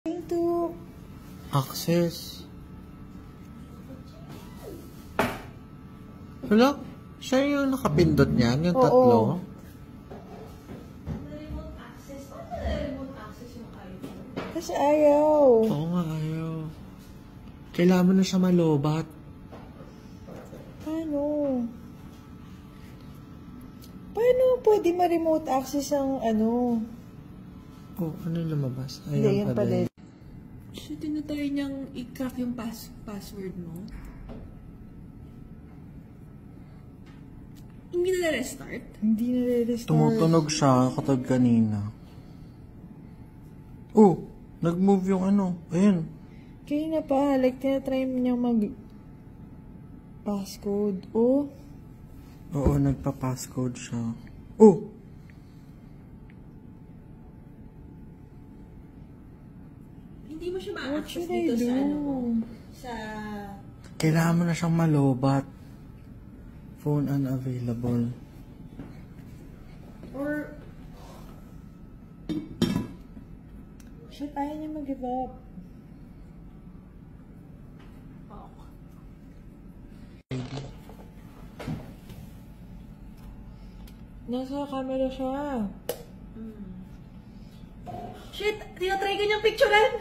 To access. Hala? Siya yung nakapindot niyan? Yung tatlo? Remote access? Paano na remote access yung iPhone? Kasi ayaw. Oo nga, ayaw. Kailangan mo na siya malobat. Paano? Paano pwede ma-remote access ang ano? Oh, ano yung lumabas? Hindi, Ayun yun pala. So, tinatry niyang i-crack yung password mo? Hindi na restart? Hindi na-restart. Tumutunog siya katag kanina. Oh, nag-move yung ano. Ayun. Kaya na pa, like, tinatry mo niyang passcode. Oh. Oo, nagpa-passcode siya. Oh! Hindi mo siya What ma-access should I dito do? sa ano mo? Sa... Kailangan mo na siyang malobat. Phone unavailable. Or... Shit, ayaw niya mag-give up. Nasa camera siya. Shit! Tinatry ka niyang picturean!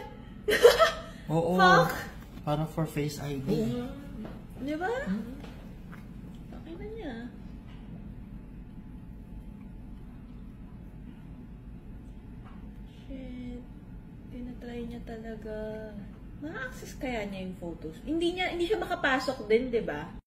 Oo. Fuck! Para for Face ID. Di ba? Okay na niya. Shit. Tinatry niya talaga. Ma-access kaya niya yung photos? Hindi siya makapasok din, di ba?